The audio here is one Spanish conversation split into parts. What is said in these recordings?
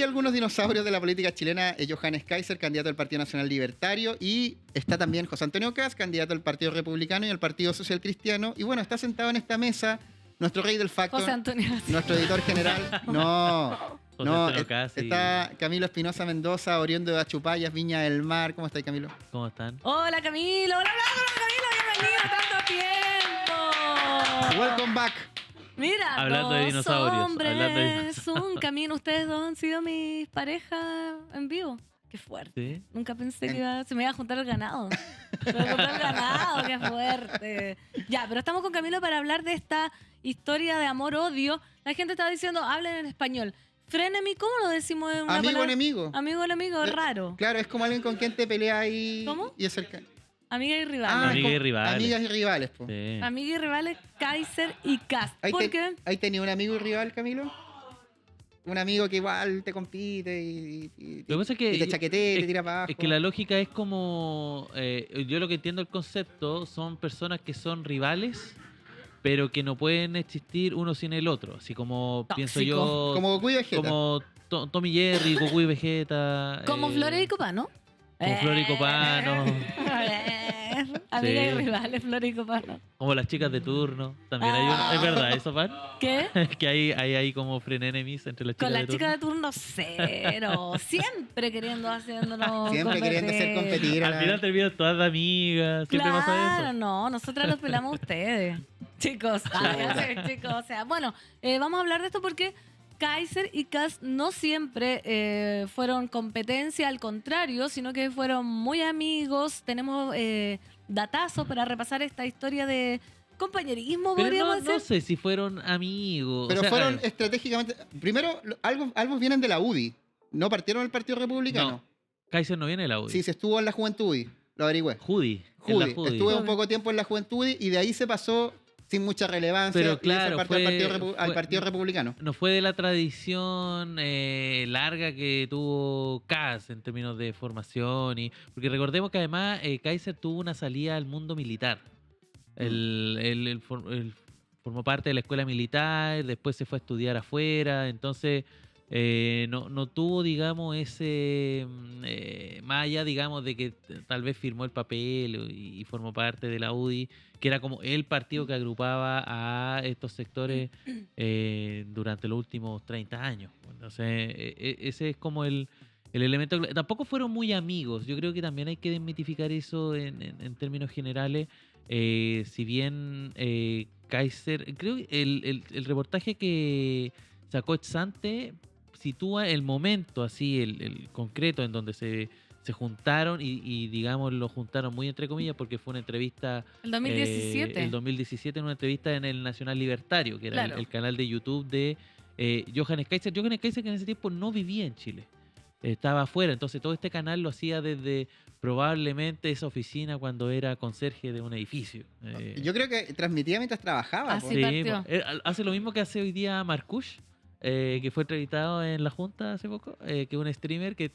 algunos dinosaurios de la política chilena. Johannes Kaiser, candidato del Partido Nacional Libertario. Y está también José Antonio Kast, candidato del Partido Republicano y el Partido Social Cristiano. Y bueno, está sentado en esta mesa nuestro rey del facto, José Antonio. nuestro editor general. No, José no, Antonio Kast y- está Camilo Espinosa Mendoza, oriundo de Achupayas, Viña del Mar. ¿Cómo estás, Camilo? ¿Cómo están? Hola Camilo, hola Camilo, bienvenido, tanto tiempo. Welcome back. Mira, Hablando de dos dinosaurios, hombres, hablando de dinosaurios. un camino. Ustedes dos han sido mis parejas en vivo. Qué fuerte. ¿Sí? Nunca pensé que se me iba a juntar el ganado. Se me iba a juntar el ganado, qué fuerte. Ya, pero estamos con Camilo para hablar de esta historia de amor-odio. La gente estaba diciendo, hablen en español. Frenemy, ¿cómo lo decimos en una Amigo palabra? enemigo. Amigo enemigo, es raro. Claro, es como alguien con quien te peleas y... ¿Cómo? Y es cercano. Amiga y rival. Ah, Amiga y como- rivales. Amigas y rivales, po. Sí. Amiga y rivales, Kaiser y Kast. ¿Ahí, ¿Por qué? ¿Ahí tenía un amigo y rival, Camilo? Un amigo que igual te compite y Lo que pasa es que y te chaquetea y te tira para abajo. Es que la lógica es como... yo lo que entiendo el concepto son personas que son rivales, pero que no pueden existir uno sin el otro. Así como pienso Tóxico. yo... Como Goku y Vegeta. Como Tommy Jerry, Goku y Vegeta. Como Flores y Copano. Como Flor y Copano. Amiga y Sí. rivales, Flores y Copano. Como las chicas de turno. También hay uno. ¿Es verdad eso, Pan? ¿Qué? Que hay como frenemies entre las chicas Con de las turno. chicas de turno cero. Siempre queriendo haciéndonos Siempre queriendo hacer competir. Al final terminan todas de amigas. Siempre pasa Claro, eso. no, nosotras los pelamos a ustedes. Chicos, chicos, o sea, bueno, vamos a hablar de esto porque Kaiser y Kast no siempre fueron competencia, al contrario, sino que fueron muy amigos. Tenemos datazos para repasar esta historia de compañerismo, Pero podríamos no decir. sé si fueron amigos. Pero O sea, fueron a ver, estratégicamente... Primero, ambos vienen de la UDI. No partieron del Partido Republicano. No. Kaiser no viene de la UDI. Sí, se estuvo en la Juventud UDI. Lo averigüé. Judy. en la Judy. Judy. Estuve un poco tiempo en la Juventud UDI y de ahí se pasó sin mucha relevancia Pero y se claro, partió al fue- al fue- Partido Republicano. No fue de la tradición larga que tuvo Kast en términos de formación. Porque recordemos que además Kaiser tuvo una salida al mundo militar. Él formó parte de la escuela militar, después se fue a estudiar afuera, entonces no tuvo, digamos, más allá, digamos, de que tal vez firmó el papel y formó parte de la UDI, que era como el partido que agrupaba a estos sectores durante los últimos 30 años. Entonces, ese es como el elemento. Tampoco fueron muy amigos. Yo creo que también hay que desmitificar eso en términos generales. Si bien Kaiser, creo que el reportaje que sacó Exante sitúa el momento así, el concreto en donde se juntaron y digamos lo juntaron muy entre comillas porque fue una entrevista El 2017. el 2017 en una entrevista en el Nacional Libertario, que era Claro. el canal de YouTube de Johannes Kaiser. Johannes Kaiser que en ese tiempo no vivía en Chile. Estaba afuera, entonces todo este canal lo hacía desde probablemente esa oficina cuando era conserje de un edificio. Yo creo que transmitía mientras trabajaba. Ah, po. sí. partió. Hace lo mismo que hace hoy día Marcouch, que fue entrevistado en la Junta hace poco, que es un streamer que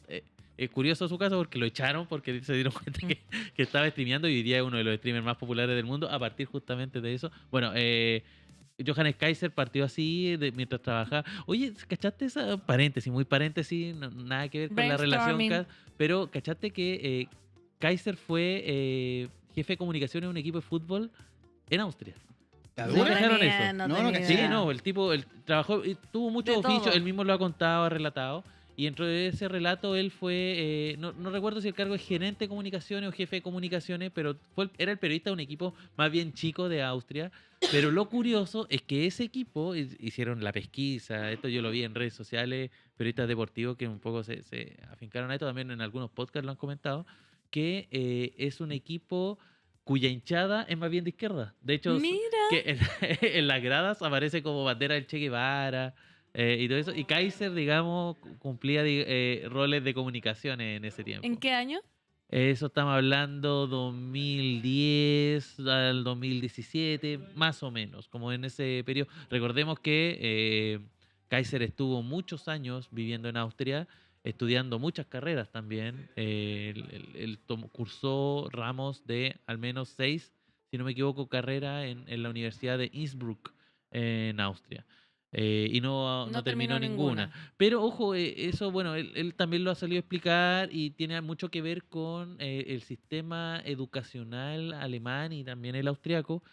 es curioso su caso porque lo echaron porque se dieron cuenta que estaba streameando y hoy día es uno de los streamers más populares del mundo a partir justamente de eso. Bueno, Johannes Kaiser partió así mientras trabajaba. Oye, ¿cachaste esa? Paréntesis, muy paréntesis, nada que ver con la relación. Brainstorming. Pero ¿cachaste que Kaiser fue jefe de comunicación en un equipo de fútbol en Austria? ¿La ¿Sí? dura? ¿Cacharon tenía- eso? no No, tenía no, Sí, idea. no, el tipo trabajó, tuvo muchos De todo. oficios, él mismo lo ha contado, ha relatado. Y dentro de ese relato él fue, no recuerdo si el cargo es gerente de comunicaciones o jefe de comunicaciones, pero era el periodista de un equipo más bien chico de Austria. Pero lo curioso es que ese equipo hicieron la pesquisa, esto yo lo vi en redes sociales, periodistas deportivos que un poco se afincaron a esto, también en algunos podcasts lo han comentado, que es un equipo cuya hinchada es más bien de izquierda. De hecho, Mira. que en las gradas aparece como bandera del Che Guevara. Y todo eso. Y Kaiser, digamos, cumplía roles de comunicación en ese tiempo. ¿En qué año? Eso estamos hablando 2010 al 2017, más o menos, como en ese periodo. Recordemos que Kaiser estuvo muchos años viviendo en Austria, estudiando muchas carreras también. Él cursó ramos de al menos 6, si no me equivoco, carrera en la Universidad de Innsbruck, en Austria. y no No terminó terminó ninguna. ninguna. Pero ojo, eso, bueno, él también lo ha salido a explicar y tiene mucho que ver con el sistema educacional alemán y también el austriaco,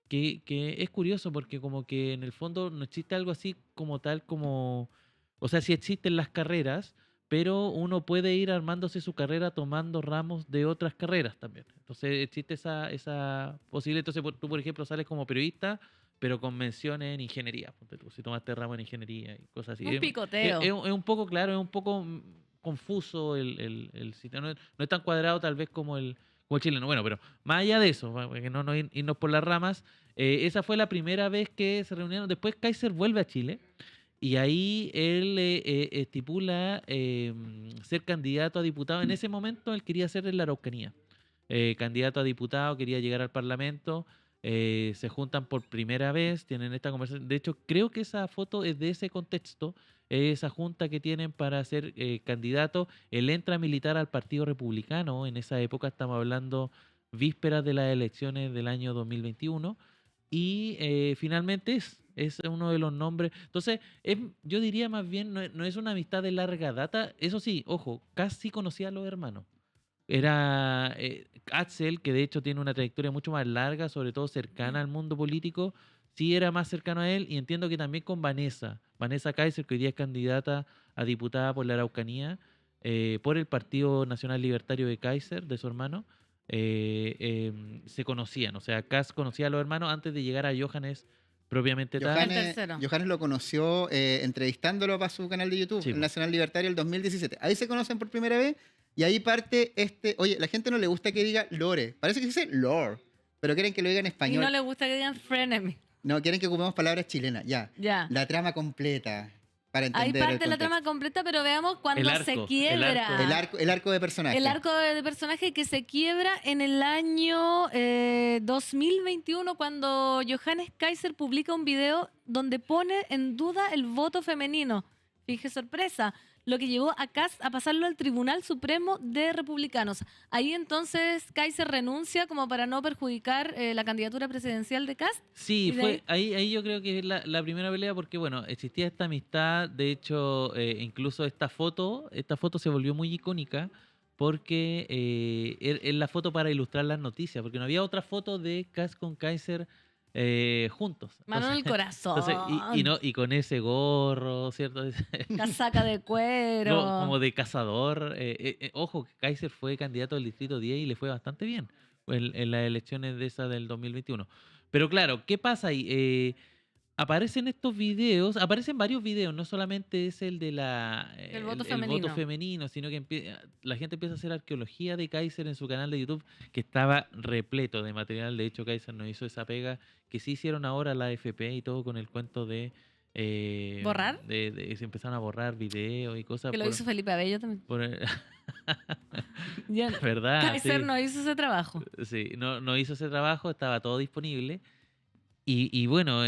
que es curioso porque como que en el fondo no existe algo así como tal como, o sea, sí existen las carreras, pero uno puede ir armándose su carrera tomando ramos de otras carreras también. Entonces existe esa posibilidad. Entonces tú, por ejemplo, sales como periodista, pero con menciones en ingeniería. Ponte tú, si tomaste ramo en ingeniería y cosas así. Un picoteo. Es un poco, claro, es un poco confuso el sistema. No es tan cuadrado tal vez como el chileno. Bueno, pero más allá de eso, para que no irnos por las ramas, esa fue la primera vez que se reunieron. Después Kaiser vuelve a Chile. Y ahí él estipula ser candidato a diputado. En ese momento él quería ser en la Araucanía. Candidato a diputado, quería llegar al Parlamento. Se juntan por primera vez, tienen esta conversación. De hecho, creo que esa foto es de ese contexto, esa junta que tienen para ser candidato. Él entra a militar al Partido Republicano. En esa época estamos hablando vísperas de las elecciones del año 2021 y finalmente es uno de los nombres. Entonces, yo diría más bien, no es una amistad de larga data. Eso sí, ojo, casi conocía a los hermanos. Era Axel, que de hecho tiene una trayectoria mucho más larga, sobre todo cercana al mundo político, sí era más cercano a él, y entiendo que también con Vanessa Kaiser, que hoy día es candidata a diputada por la Araucanía, por el Partido Nacional Libertario de Kaiser, de su hermano, se conocían. O sea, Kass conocía a los hermanos antes de llegar a Johannes propiamente tal. El tercero. Johannes lo conoció entrevistándolo para su canal de YouTube, Sí, el po. Nacional Libertario, el 2017. Ahí se conocen por primera vez y ahí parte Oye, la gente no le gusta que diga Lore. Parece que se dice Lore, pero quieren que lo diga en Y español. no le gusta que digan frenemy. No, quieren que ocupemos palabras chilenas. Ya. Ya. La trama completa para Ahí entender parte el la contexto. trama completa, pero veamos cuando El arco, se el quiebra. arco. El arco de personaje. El arco de personaje que se quiebra en el año 2021 cuando Johannes Kaiser publica un video donde pone en duda el voto femenino. Fije sorpresa, lo que llevó a Kass a pasarlo al Tribunal Supremo de Republicanos. Ahí entonces Kaiser renuncia como para no perjudicar la candidatura presidencial de Kass. Sí, ¿Y de fue ahí yo creo que es la primera pelea porque, bueno, existía esta amistad. De hecho, incluso esta foto se volvió muy icónica porque es la foto para ilustrar las noticias, porque no había otra foto de Kass con Kaiser juntos. Mano en el corazón, Y con ese gorro, ¿cierto? casaca de cuero. No, como de cazador. Ojo, que Kaiser fue candidato del Distrito 10 y le fue bastante bien en las elecciones de esa del 2021. Pero claro, ¿qué pasa ahí? Aparecen estos videos, aparecen varios videos, no solamente es el de El voto el voto femenino. femenino, sino que la gente empieza a hacer arqueología de Kaiser en su canal de YouTube, que estaba repleto de material. De hecho, Kaiser no hizo esa pega que sí hicieron ahora la AFP y todo con el cuento de... ¿Borrar? Se empezaron a borrar videos y cosas. Que lo hizo Felipe Abello también. Ya, ¿Verdad? Kaiser Sí. no hizo ese trabajo. Sí, no hizo ese trabajo, estaba todo disponible. Y bueno,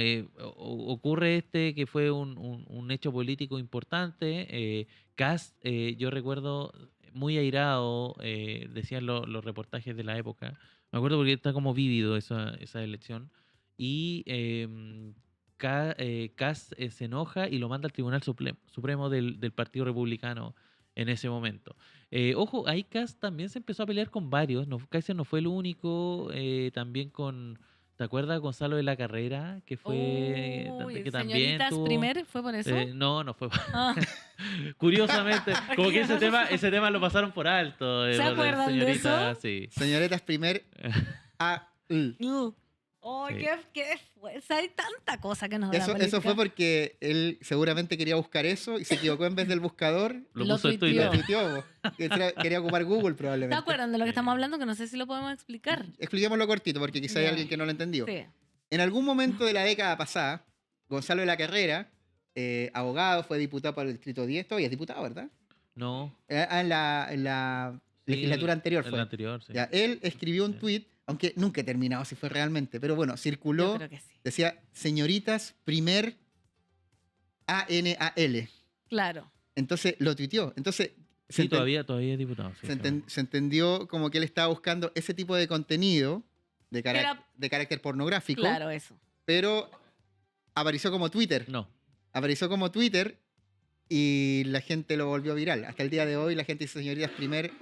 ocurre que fue un hecho político importante. Kass, yo recuerdo muy airado, decían los reportajes de la época. Me acuerdo porque está como vívido esa elección. Y Kass se enoja y lo manda al Tribunal Supremo del Partido Republicano en ese momento. Ojo, ahí Kass también se empezó a pelear con varios. Kaiser no fue el único, también con... ¿Te acuerdas Gonzalo de la Carrera? Que fue. Uy, Que también señoritas tuvo. primer, ¿fue por eso? No fue. Ah, Curiosamente, como que ¿Qué pasó? ese tema lo pasaron por alto. ¿Se lo de acuerdan de señorita, eso? Sí. Señoritas primer A. Oh, Sí. qué fuerza. Hay tanta cosa que nos da la Eso política. fue porque él seguramente quería buscar eso y se equivocó en vez del buscador. Lo Lo puso en tuiteó. Lo Twitter. tuiteó, po. Quería ocupar Google ¿Se probablemente. acuerdan de lo que estamos hablando? Que no sé si lo podemos explicar. Expliquémoslo cortito porque quizá hay Ya. alguien que no lo entendió. Sí. En algún momento de la década pasada, Gonzalo de la Carrera, abogado, fue diputado por el Distrito 10, todavía es diputado, ¿verdad? No. En la Sí, legislatura anterior en fue. la anterior, sí. Ya, él escribió un Sí. tuit, aunque nunca he terminado si fue realmente, pero bueno, Yo circuló, creo que sí. decía, señoritas primer ANAL. Claro. Entonces lo tuiteó. Entonces Sí, enten- todavía es diputado. Sí, claro. se entendió como que él estaba buscando ese tipo de contenido de, Era- de carácter pornográfico, Claro, eso. pero apareció como Twitter. No. apareció como Twitter y la gente lo volvió viral. Hasta el día de hoy la gente dice señoritas primer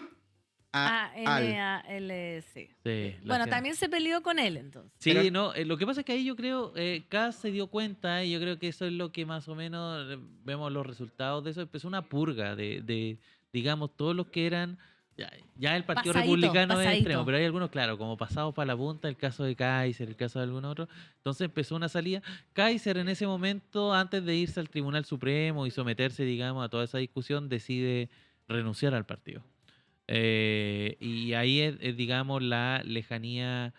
al. A-N-A-L-C. Sí, Bueno, también se peleó con él entonces. Sí, Pero- no, lo que pasa es que ahí yo creo, Kaz se dio cuenta, y yo creo que eso es lo que más o menos vemos los resultados de eso. Empezó una purga digamos, todos los que eran. Ya el Partido Republicano es extremo, pero hay algunos, claro, como pasados para la punta, el caso de Kaiser, el caso de algún otro. Entonces empezó una salida. Kaiser en ese momento, antes de irse al Tribunal Supremo y someterse, digamos, a toda esa discusión, decide renunciar al partido. Y ahí es, digamos, la lejanía.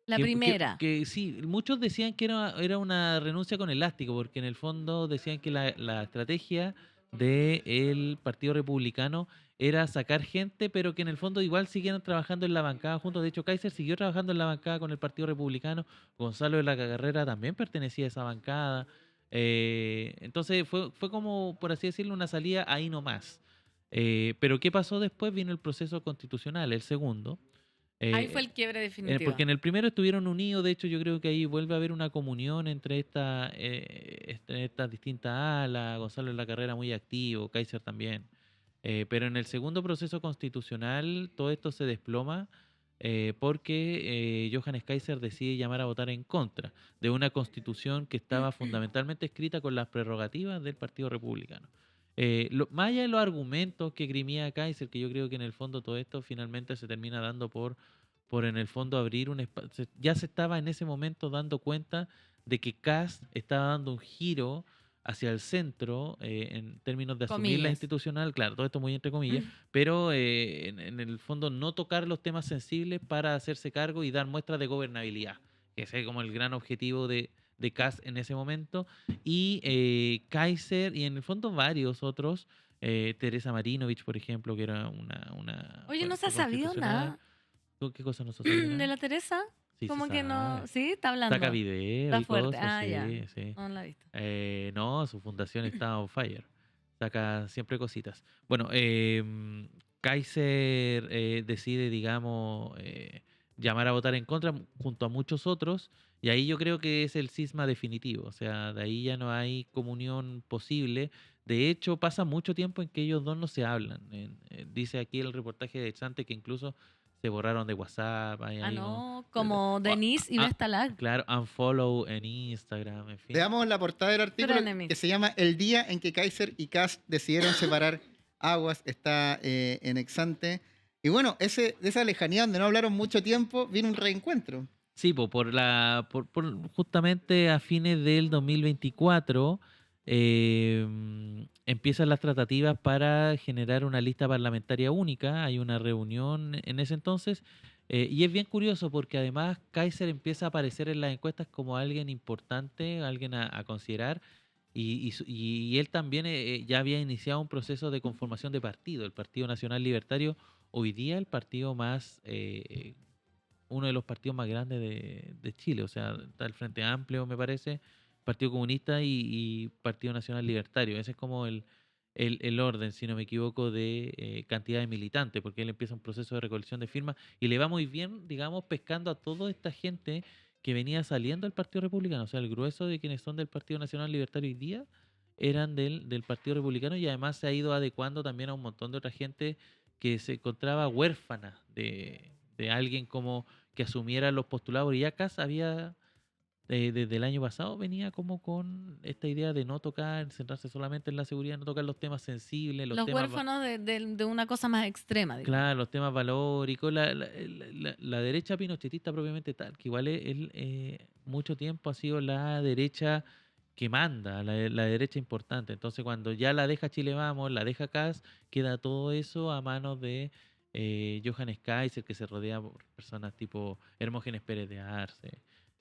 La primera. Que sí, muchos decían que era una renuncia con elástico, porque en el fondo decían que la estrategia del Partido Republicano era sacar gente, pero que en el fondo igual siguieron trabajando en la bancada juntos. De hecho, Kaiser siguió trabajando en la bancada con el Partido Republicano. Gonzalo de la Carrera también pertenecía a esa bancada. Entonces fue como, por así decirlo, una salida ahí nomás. Pero ¿qué pasó después? Vino el proceso constitucional, el segundo. Ahí fue el quiebre definitivo. Porque en el primero estuvieron unidos. De hecho, yo creo que ahí vuelve a haber una comunión entre estas distintas alas. Gonzalo en la Carrera muy activo, Kaiser también. Pero en el segundo proceso constitucional todo esto se desploma, porque Johannes Kaiser decide llamar a votar en contra de una constitución que estaba fundamentalmente escrita con las prerrogativas del Partido Republicano. Más allá de los argumentos que grimía Kaiser, que yo creo que en el fondo todo esto finalmente se termina dando por en el fondo abrir un espacio. Ya se estaba en ese momento dando cuenta de que Kast estaba dando un giro hacia el centro, en términos de asumir la Comillas. institucional, claro, todo esto muy entre comillas, pero en el fondo no tocar los temas sensibles para hacerse cargo y dar muestras de gobernabilidad, que ese es como el gran objetivo de Kast en ese momento. Y Kaiser, y en el fondo varios otros, Teresa Marinovich, por ejemplo, que era una Oye, no se ha fue sabido constitucional. nada ¿Qué cosa no se sabe de nada? la Teresa. Sí, Como se que no. sabe. Sí, está hablando. Saca video Está y fuerte. cosas, Ah, sí, ya. sí. No la he visto. No, su fundación está on fire. Saca siempre cositas. Bueno, Kaiser decide, digamos, llamar a votar en contra junto a muchos otros, y ahí yo creo que es el cisma definitivo. O sea, de ahí ya no hay comunión posible. De hecho, pasa mucho tiempo en que ellos dos no se hablan. Dice aquí el reportaje de Chante que incluso se borraron de WhatsApp. Hay Ah, ahí no. Como Denise y Vestalag. Claro, unfollow en Instagram, en fin. Veamos la portada del artículo Frenemies. que se llama El día en que Kaiser y Kast decidieron separar aguas. Está en Exante. Y bueno, de esa lejanía donde no hablaron mucho tiempo, vino un reencuentro. Sí, por justamente a fines del 2024 empiezan las tratativas para generar una lista parlamentaria única. Hay una reunión en ese entonces, y es bien curioso porque además Kaiser empieza a aparecer en las encuestas como alguien importante, alguien a considerar, y él también ya había iniciado un proceso de conformación de partido, el Partido Nacional Libertario, hoy día el partido más... uno de los partidos más grandes de Chile. O sea, está el Frente Amplio, me parece, Partido Comunista y Partido Nacional Libertario. Ese es como el orden, si no me equivoco, de cantidad de militantes, porque él empieza un proceso de recolección de firmas y le va muy bien, digamos, pescando a toda esta gente que venía saliendo del Partido Republicano. O sea, el grueso de quienes son del Partido Nacional Libertario hoy día eran del Partido Republicano, y además se ha ido adecuando también a un montón de otra gente que se encontraba huérfana de alguien como que asumiera los postulados. Y ya Kast había, desde el año pasado, venía como con esta idea de no tocar, centrarse solamente en la seguridad, no tocar los temas sensibles, Los temas huérfanos de una cosa más extrema, digamos. claro, los temas valóricos, la derecha pinochetista propiamente tal, que igual mucho tiempo ha sido la derecha que manda, la derecha importante. Entonces, cuando ya la deja Chile Vamos, la deja Kast, queda todo eso a manos de Johannes Kaiser, que se rodea por personas tipo Hermógenes Pérez de Arce,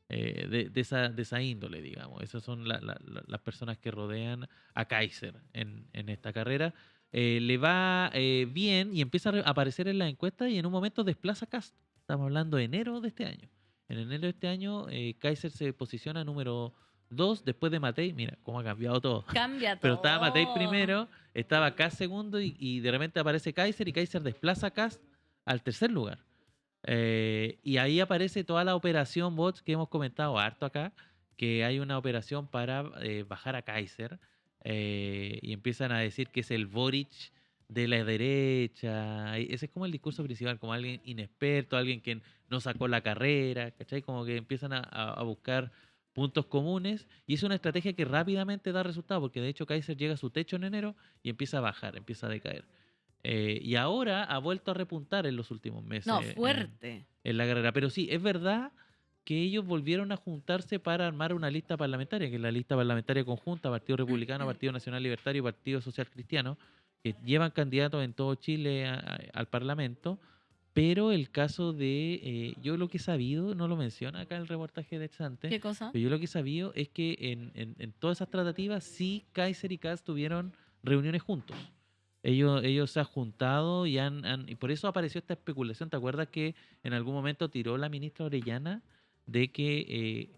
de esa índole, digamos. Esas son las personas que rodean a Kaiser en esta carrera. Le va bien y empieza a aparecer en las encuestas, y en un momento desplaza a Kast. Estamos hablando de enero de este año. En enero de este año, Kaiser se posiciona número 2 después de Matei. Mira cómo ha cambiado todo. Cambia todo. Pero estaba Matei primero, estaba Kast segundo, y de repente aparece Kaiser, y Kaiser desplaza a Kast al tercer lugar. Y ahí aparece toda la operación bots que hemos comentado harto acá, que hay una operación para bajar a Kaiser. y empiezan a decir que es el Boric de la derecha. Ese es como el discurso principal, como alguien inexperto, alguien que no sacó la carrera, ¿cachai? Como que empiezan a buscar puntos comunes y es una estrategia que rápidamente da resultado, porque de hecho Kaiser llega a su techo en enero y empieza a bajar, empieza a decaer. Y ahora ha vuelto a repuntar en los últimos meses No, fuerte. en la carrera. Pero sí, es verdad que ellos volvieron a juntarse para armar una lista parlamentaria, que es la lista parlamentaria conjunta, Partido Republicano, Partido Nacional Libertario y Partido Social Cristiano, que llevan candidatos en todo Chile al Parlamento. Pero el caso de, yo lo que he sabido, no lo menciona acá el reportaje de Exante, ¿Qué cosa? pero yo lo que he sabido es que en todas esas tratativas sí Kaiser y Kast tuvieron reuniones juntos. Ellos se han juntado y por eso apareció esta especulación. ¿Te acuerdas que en algún momento tiró la ministra Orellana de que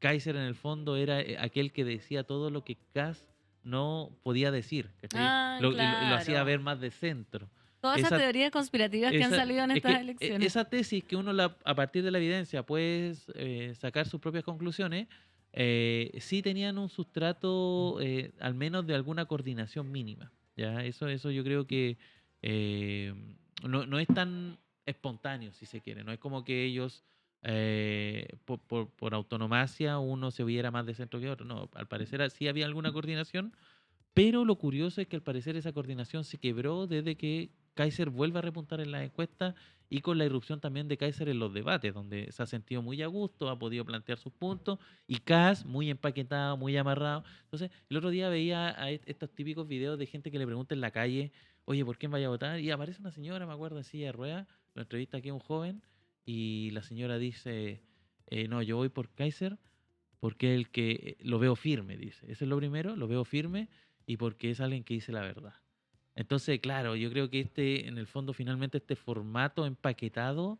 Kaiser en el fondo era aquel que decía todo lo que Kast no podía decir? ¿Cachai? Ah, Y lo hacía claro. ver más de centro. Todas esas Esa- teorías conspirativas que han salido en es estas que, elecciones. esa tesis que uno a partir de la evidencia puede sacar sus propias conclusiones, sí tenían un sustrato al menos de alguna coordinación mínima. ¿Ya? Eso yo creo que eh, no es tan espontáneo, si se quiere. No es como que ellos, por autonomacia, uno se viera más de centro que otro. No, al parecer sí había alguna coordinación, pero lo curioso es que al parecer esa coordinación se quebró desde que Kaiser vuelve a repuntar en las encuestas y con la irrupción también de Kaiser en los debates, donde se ha sentido muy a gusto, ha podido plantear sus puntos, y Kass muy empaquetado, muy amarrado. Entonces, el otro día veía estos típicos videos de gente que le pregunta en la calle, oye, ¿por quién vaya a votar? Y aparece una señora, me acuerdo, en silla de ruedas, lo entrevista aquí a un joven, y la señora dice, no, yo voy por Kaiser porque el que lo veo firme, dice. Eso es lo primero, lo veo firme y porque es alguien que dice la verdad. Entonces, claro, yo creo que en el fondo, finalmente, este formato empaquetado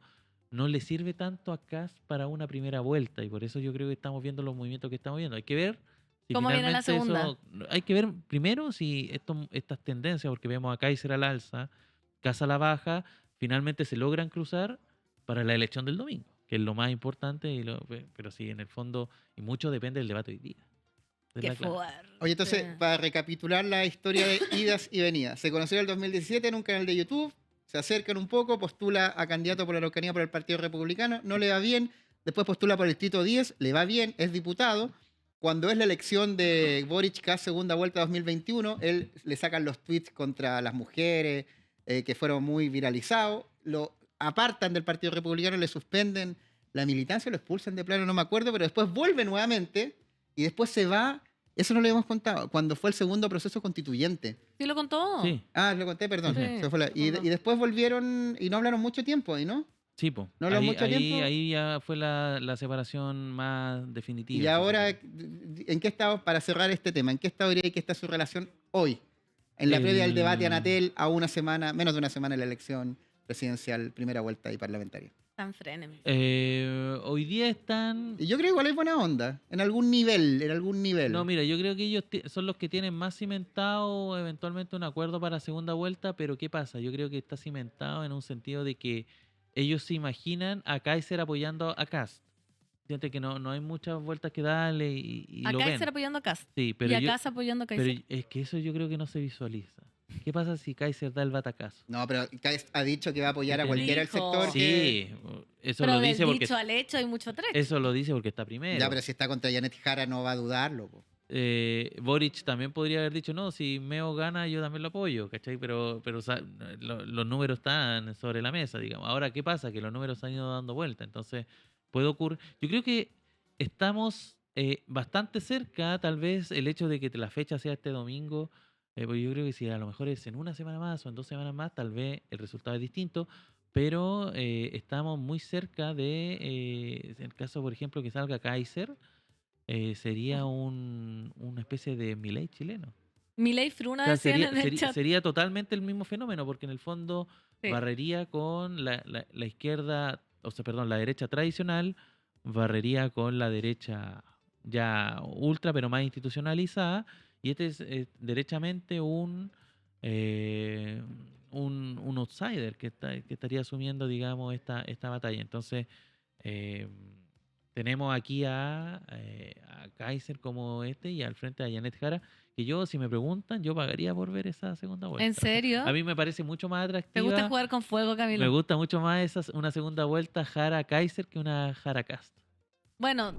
no le sirve tanto a Kast para una primera vuelta y por eso yo creo que estamos viendo los movimientos que estamos viendo. Hay que ver si ¿Cómo viene la finalmente segunda? hay que ver primero si estas tendencias, porque vemos a Kaiser al alza, Kast a la baja, finalmente se logran cruzar para la elección del domingo, que es lo más importante, pero sí, en el fondo, y mucho depende del debate hoy día. Esa es Qué la clave. fuerte. Oye, entonces, para recapitular la historia de idas y venidas. Se conoció en el 2017 en un canal de YouTube, se acercan un poco, postula a candidato por la Araucanía por el Partido Republicano, no le va bien, después postula por el Distrito 10, le va bien, es diputado. Cuando es la elección de Boric Kast segunda vuelta 2021, él le sacan los tweets contra las mujeres, que fueron muy viralizados, lo apartan del Partido Republicano, le suspenden la militancia, lo expulsan de plano, no me acuerdo, pero después vuelve nuevamente y después se va. Eso no lo habíamos contado. Cuando fue el segundo proceso constituyente. ¿Sí lo contó? Sí, Ah, lo conté, perdón. Sí, sí. Se fue y No. después volvieron y no hablaron mucho tiempo, ¿y no? sí, po. No hablaron Ahí, mucho ahí, tiempo. ahí ya fue la separación más definitiva. Y si se ahora, quiere. ¿en qué estado, para cerrar este tema, en qué estado diría que está su relación hoy? En la previa del debate Anatel, a una semana, menos de una semana de la elección presidencial, primera vuelta y parlamentaria. Tan frenemies. Hoy día están... Y yo creo que igual hay buena onda, en algún nivel, en algún nivel. No, mira, yo creo que ellos son los que tienen más cimentado eventualmente un acuerdo para segunda vuelta, pero ¿qué pasa? Yo creo que está cimentado en un sentido de que ellos se imaginan a Kaiser apoyando a Kast. Fíjate que no hay muchas vueltas que darle y A lo ven. Kaiser apoyando a Kast. Sí, Y pero a Kast apoyando a Kaiser. es que eso yo creo que no se visualiza. ¿Qué pasa si Kaiser da el batacazo? No, pero Kast ha dicho que va a apoyar a Dijo. cualquiera del sector que... Sí, eso Pero lo del dice porque dicho al hecho hay mucho trecho. eso lo dice porque está primero. Ya, pero si está contra Janet Jara no va a dudarlo. Po. Boric también podría haber dicho, no, si Meo gana yo también lo apoyo, ¿cachai? Pero o sea, los números están sobre la mesa, digamos. Ahora, ¿qué pasa? Que los números han ido dando vuelta, entonces puede ocurrir. Yo creo que estamos bastante cerca, tal vez el hecho de que la fecha sea este domingo, porque yo creo que si a lo mejor es en una semana más o en 2 semanas más, tal vez el resultado es distinto, pero estamos muy cerca en el caso, por ejemplo, que salga Kaiser, sería una especie de Milei chileno. Milei Fruna O sea, decían en el chat. sería totalmente el mismo fenómeno, porque en el fondo Sí. barrería con la izquierda, o sea, perdón, la derecha tradicional, barrería con la derecha ya ultra, pero más institucionalizada, y este es derechamente un outsider que estaría asumiendo, digamos, esta batalla. Entonces, eh, tenemos aquí a Kaiser como y al frente a Janet Jara, que yo, si me preguntan, yo pagaría por ver esa segunda vuelta. ¿En serio? A mí me parece mucho más ¿Te atractiva. gusta jugar con fuego, Camilo? Me gusta mucho más una segunda vuelta Jara Kaiser que una Jara Cast. Bueno,